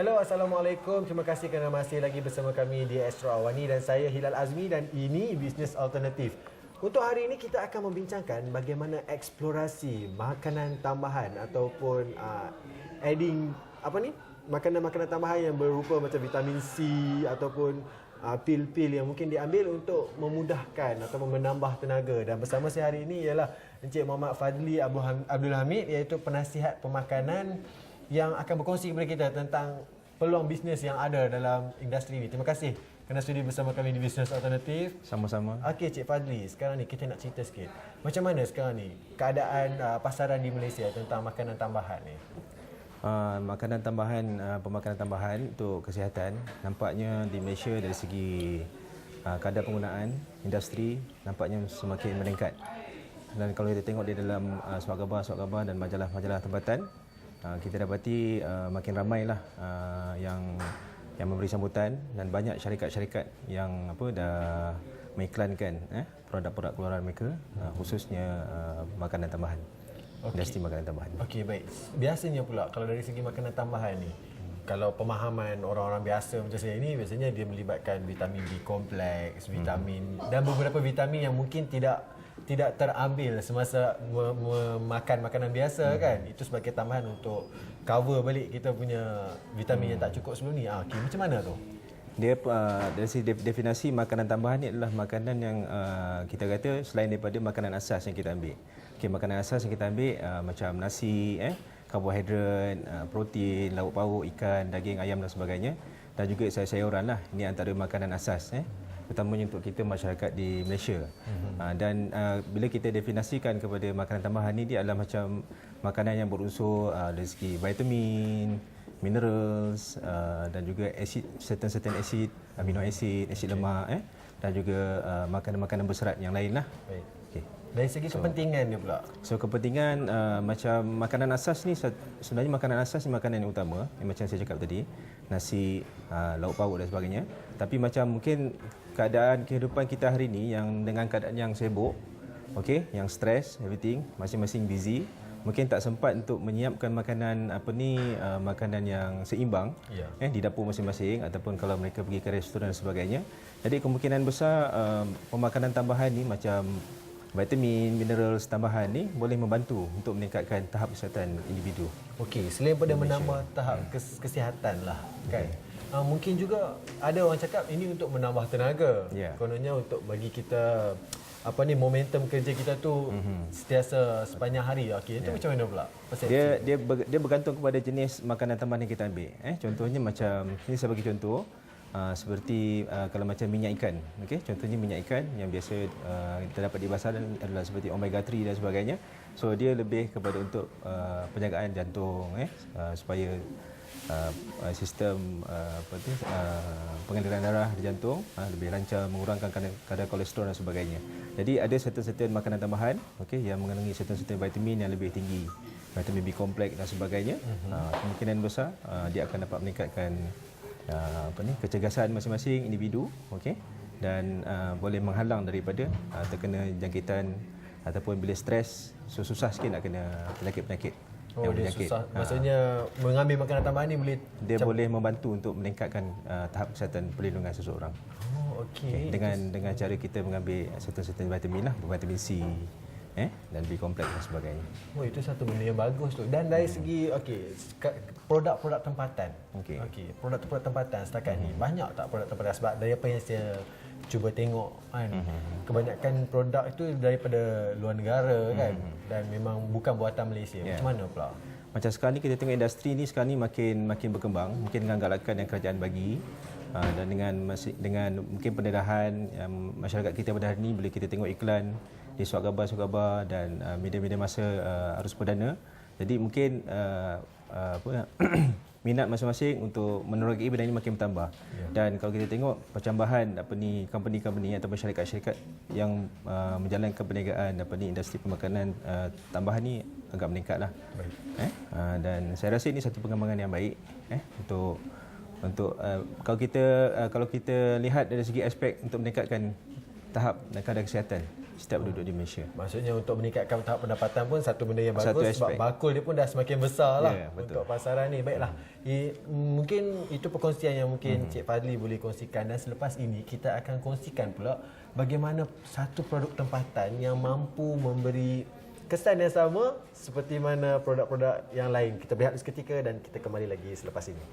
Hello, Assalamualaikum. Terima kasih kerana masih lagi bersama kami di Astro Awani dan saya Hilal Azmi dan ini Bisnes Alternatif. Untuk hari ini kita akan membincangkan bagaimana eksplorasi makanan tambahan ataupun adding makanan-makanan tambahan yang berupa macam vitamin C ataupun pil-pil yang mungkin diambil untuk memudahkan atau menambah tenaga. Dan bersama saya hari ini ialah Encik Muhammad Fadli Abdul Hamid, iaitu penasihat pemakanan yang akan berkongsi kepada kita tentang peluang bisnes yang ada dalam industri ini. Terima kasih kerana sudi bersama kami di Bisnes Alternatif. Sama-sama. Okey, Cik Fadli, sekarang ni kita nak cerita sikit. Macam mana sekarang ni keadaan pasaran di Malaysia tentang makanan tambahan ni? Makanan tambahan, pemakanan tambahan untuk kesihatan nampaknya di Malaysia dari segi kadar penggunaan industri nampaknya semakin meningkat. Dan kalau kita tengok di dalam surat khabar dan majalah-majalah tempatan, kita dapati makin ramailah yang memberi sambutan dan banyak syarikat-syarikat yang dah mengiklankan produk-produk keluaran mereka, khususnya makanan tambahan. Industri makanan tambahan. Okey, baik. Biasanya pula kalau dari segi makanan tambahan ni, kalau pemahaman orang-orang biasa macam saya ni, biasanya dia melibatkan vitamin B kompleks, vitamin dan beberapa vitamin yang mungkin tidak terambil semasa makan makanan biasa kan. Itu sebagai tambahan untuk cover balik kita punya vitamin yang tak cukup sebelum ni. Okey, macam mana tu? Dia dari segi definisi makanan tambahan ni adalah makanan yang kita kata selain daripada makanan asas yang kita ambil. Okey, makanan asas yang kita ambil macam nasi, karbohidrat, protein, lauk pauk, ikan, daging, ayam dan sebagainya, dan juga sayur-sayuran lah. Ini antara makanan asas terutamanya untuk kita masyarakat di Malaysia. Dan bila kita definisikan kepada makanan tambahan ni, dia adalah macam makanan yang berunsur dari segi vitamin, minerals, dan juga acid, certain acid, amino acid, acid lemak, dan juga makanan-makanan berserat yang lain lah. Baik. Okay. Dari segi kepentingan dia pula. So kepentingan macam makanan asas ni, sebenarnya makanan asas ni makanan yang utama, yang macam saya cakap tadi, nasi, lauk pauk dan sebagainya. Tapi macam mungkin keadaan kehidupan kita hari ni yang dengan keadaan yang sibuk, okey, yang stres, everything, masing-masing busy, mungkin tak sempat untuk menyiapkan makanan makanan yang seimbang di dapur masing-masing, ataupun kalau mereka pergi ke restoran dan sebagainya. Jadi kemungkinan besar pemakanan tambahan ni macam vitamin, minerals tambahan ni boleh membantu untuk meningkatkan tahap kesihatan individu. Okey, selain pada menambah tahap kesihatan lah kan. Mungkin juga ada orang cakap ini untuk menambah tenaga. Kononnya untuk bagi kita momentum kerja kita tu sentiasa sepanjang hari. Okey, itu macam mana pula? Dia bergantung kepada jenis makanan tambahan yang kita ambil. Contohnya macam ini saya bagi contoh. Seperti kalau macam minyak ikan, okey, contohnya minyak ikan yang biasa kita dapat di pasaran adalah seperti omega 3 dan sebagainya. So dia lebih kepada untuk penjagaan jantung, supaya sistem pengaliran darah di jantung lebih lancar, mengurangkan kadar kolesterol dan sebagainya. Jadi ada certain makanan tambahan, okey, yang mengandungi certain vitamin yang lebih tinggi, vitamin B kompleks dan sebagainya. Kemungkinan besar dia akan dapat meningkatkan kecergasan masing-masing individu, okey, dan boleh menghalang daripada terkena jangkitan ataupun bila stres susah sikit nak kena penyakit-penyakit. Dia susah. Maksudnya mengambil makanan tambahan ni boleh membantu untuk meningkatkan tahap kesihatan perlindungan seseorang. Okey. Dengan cara kita mengambil certain vitamin lah, vitamin C, dan B kompleks dan sebagainya. Itu satu benda yang bagus tu. Dan dari segi produk-produk tempatan. Okey, produk-produk tempatan setakat ni banyak tak produk tempatan? Sebab dari apa yang saya cuba tengok kan, kebanyakan produk itu daripada luar negara kan, dan memang bukan buatan Malaysia. Macam mana pula? Macam sekarang ni kita tengok industri ni sekarang ni makin berkembang, mungkin dengan galakan yang kerajaan bagi, dan dengan mungkin pendedahan masyarakat kita pada hari ini, bila kita tengok iklan di surat khabar dan media-media masa arus perdana. Jadi mungkin minat masing-masing untuk menerogi benda ini makin bertambah. Dan kalau kita tengok percambahan company-company atau syarikat-syarikat yang menjalankan perniagaan industri pemakanan tambahan ni agak meningkatlah. Dan saya rasa ini satu pengembangan yang baik untuk kalau kita lihat dari segi aspek untuk meningkatkan tahap dan kadar kesihatan setiap penduduk di Malaysia. Maksudnya untuk meningkatkan tahap pendapatan pun satu benda yang Satu bagus, sebab aspek. bakul dia pun dah semakin besar lah Betul. untuk pasaran ni. Baiklah, mungkin itu perkongsian yang mungkin Cik Fadli boleh kongsikan, dan selepas ini kita akan kongsikan pula bagaimana satu produk tempatan yang mampu memberi kesan yang sama seperti mana produk-produk yang lain. Kita berehat seketika dan kita kembali lagi selepas ini.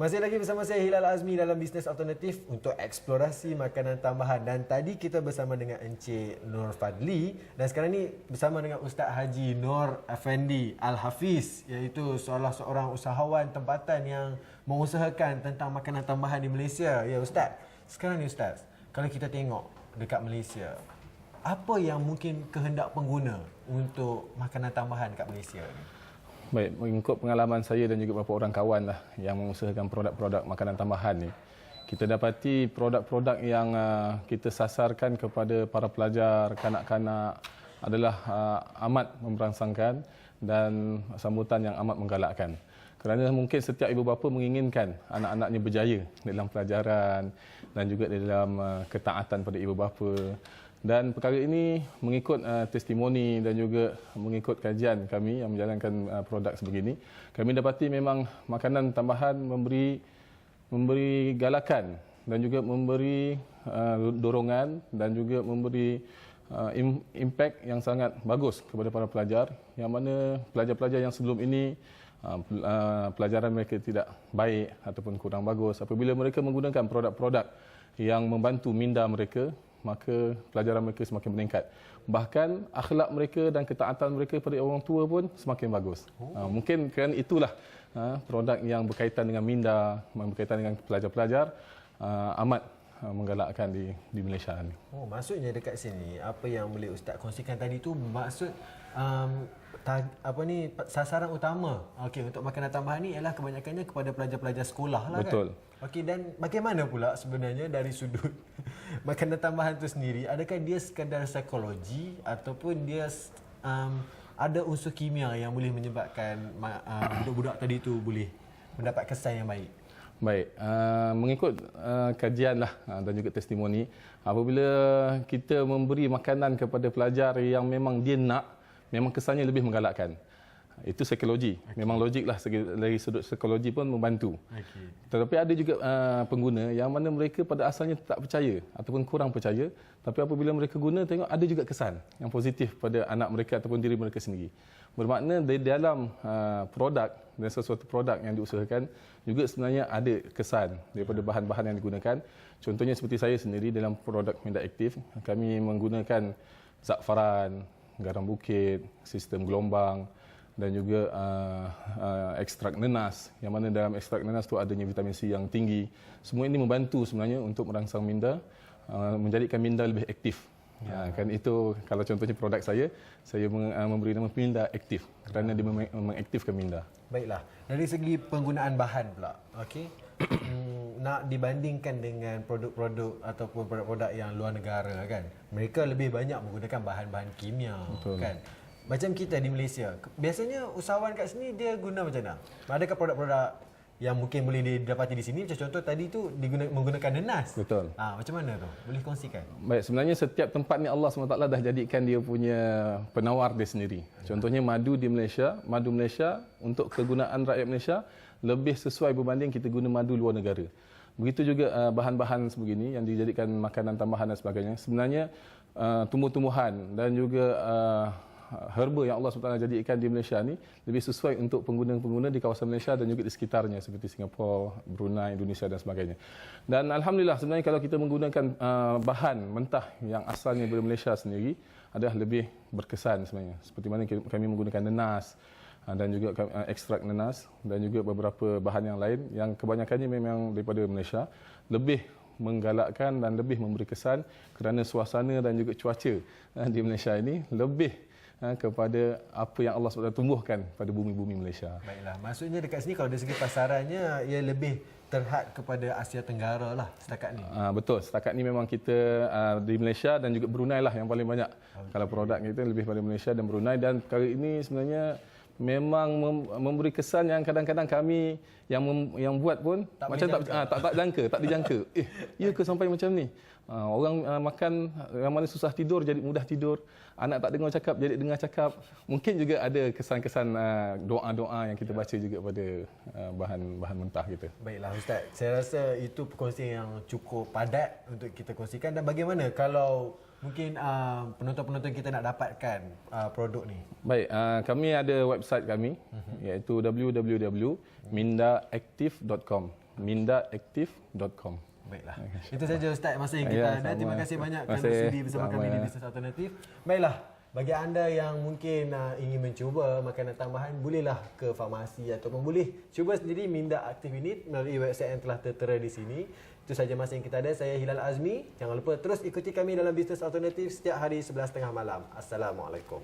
Masih lagi bersama saya Hilal Azmi dalam Bisnes Alternatif untuk eksplorasi makanan tambahan. Dan tadi kita bersama dengan Encik Nur Fadli, dan sekarang ni bersama dengan Ustaz Haji Nur Effendi Al-Hafiz, iaitu salah seorang usahawan tempatan yang mengusahakan tentang makanan tambahan di Malaysia. Ya Ustaz, sekarang ni Ustaz, kalau kita tengok dekat Malaysia, apa yang mungkin kehendak pengguna untuk makanan tambahan kat Malaysia ni? Baik, mengikut pengalaman saya dan juga beberapa orang kawan lah yang mengusahakan produk-produk makanan tambahan ni, kita dapati produk-produk yang kita sasarkan kepada para pelajar, kanak-kanak adalah amat memberangsangkan dan sambutan yang amat menggalakkan. Kerana mungkin setiap ibu bapa menginginkan anak-anaknya berjaya dalam pelajaran dan juga dalam ketaatan pada ibu bapa. Dan perkara ini mengikut testimoni dan juga mengikut kajian kami yang menjalankan produk sebegini, kami dapati memang makanan tambahan memberi galakan dan juga memberi dorongan dan juga memberi impact yang sangat bagus kepada para pelajar, yang mana pelajar-pelajar yang sebelum ini pelajaran mereka tidak baik ataupun kurang bagus, apabila mereka menggunakan produk-produk yang membantu minda mereka, maka pelajaran mereka semakin meningkat. Bahkan akhlak mereka dan ketaatan mereka pada orang tua pun semakin bagus. Mungkin kerana itulah produk yang berkaitan dengan minda, berkaitan dengan pelajar-pelajar amat menggalakkan di Malaysia ni. Oh, maksudnya dekat sini apa yang boleh Ustaz kongsikan tadi tu maksud sasaran utama untuk makanan tambahan ni ialah kebanyakannya kepada pelajar-pelajar sekolah lah. Betul. Kan? Okey, dan bagaimana pula sebenarnya dari sudut makanan tambahan tu sendiri, adakah dia sekadar psikologi ataupun dia ada unsur kimia yang boleh menyebabkan budak-budak tadi tu boleh mendapat kesan yang baik? Baik, mengikut kajian lah dan juga testimoni, apabila kita memberi makanan kepada pelajar yang memang dia nak, memang kesannya lebih menggalakkan. Itu psikologi. Memang logik lah, dari sudut psikologi pun membantu. Tetapi ada juga pengguna yang mana mereka pada asalnya tak percaya ataupun kurang percaya, tapi apabila mereka guna, tengok ada juga kesan yang positif pada anak mereka ataupun diri mereka sendiri. Bermakna di dalam produk dan sesuatu produk yang diusahakan juga sebenarnya ada kesan daripada bahan-bahan yang digunakan. Contohnya seperti saya sendiri dalam produk minda aktif, kami menggunakan za'faran, garam bukit, sistem gelombang dan juga ekstrak nenas, yang mana dalam ekstrak nenas tu adanya vitamin C yang tinggi. Semua ini membantu sebenarnya untuk merangsang minda, menjadikan minda lebih aktif. Kan itu kalau contohnya produk saya memberi nama minda aktif kerana dia mengaktifkan minda. Baiklah, dari segi penggunaan bahan pula, nak dibandingkan dengan produk-produk ataupun produk-produk yang luar negara kan, mereka lebih banyak menggunakan bahan-bahan kimia. Betul. Kan. Macam kita di Malaysia, biasanya usahawan kat sini dia guna macam mana? Adakah produk-produk yang mungkin boleh didapati di sini, macam contoh tadi tu menggunakan nenas? Betul. Macam mana tu? Boleh kongsikan? Baik, sebenarnya setiap tempat ni Allah SWT dah jadikan dia punya penawar dia sendiri. Contohnya madu di Malaysia, madu Malaysia untuk kegunaan rakyat Malaysia lebih sesuai berbanding kita guna madu luar negara. Begitu juga bahan-bahan sebegini yang dijadikan makanan tambahan dan sebagainya. Sebenarnya tumbuh-tumbuhan dan juga herba yang Allah SWT jadikan di Malaysia ni lebih sesuai untuk pengguna-pengguna di kawasan Malaysia dan juga di sekitarnya seperti Singapura, Brunei, Indonesia dan sebagainya. Dan alhamdulillah sebenarnya kalau kita menggunakan bahan mentah yang asalnya dari Malaysia sendiri adalah lebih berkesan sebenarnya. Seperti mana kami menggunakan nenas dan juga ekstrak nenas dan juga beberapa bahan yang lain yang kebanyakannya memang daripada Malaysia, lebih menggalakkan dan lebih memberi kesan kerana suasana dan juga cuaca di Malaysia ini lebih kepada apa yang Allah SWT tumbuhkan pada bumi-bumi Malaysia. Baiklah, maksudnya dekat sini kalau dari segi pasarannya ia lebih terhad kepada Asia Tenggara lah setakat ni. Betul, setakat ni memang kita di Malaysia dan juga Brunei lah yang paling banyak. Kalau produk kita lebih pada Malaysia dan Brunei, dan perkara ini sebenarnya memang memberi kesan yang kadang-kadang kami yang buat pun Tak macam tak dijangka. Ya ke sampai macam ni? Orang makan yang mana susah tidur jadi mudah tidur, anak tak dengar cakap jadi dengar cakap. Mungkin juga ada kesan-kesan doa-doa yang kita baca juga pada bahan mentah kita. Baiklah Ustaz, saya rasa itu perkongsian yang cukup padat untuk kita kongsikan. Dan bagaimana kalau mungkin penonton-penonton kita nak dapatkan produk ni? Baik, kami ada website kami iaitu www.mindaactive.com. mindaactive.com. Baiklah. Itu saja Ustaz masa yang kita ada. Terima kasih banyak kerana sudi bersama kami di Bisnes Alternatif. Baiklah, bagi anda yang mungkin ingin mencuba makanan tambahan, bolehlah ke farmasi ataupun boleh cuba sendiri Minda Aktif ini melalui website yang telah tertera di sini. Itu saja masa yang kita ada. Saya Hilal Azmi. Jangan lupa terus ikuti kami dalam Bisnes Alternatif setiap hari 11.30 malam. Assalamualaikum.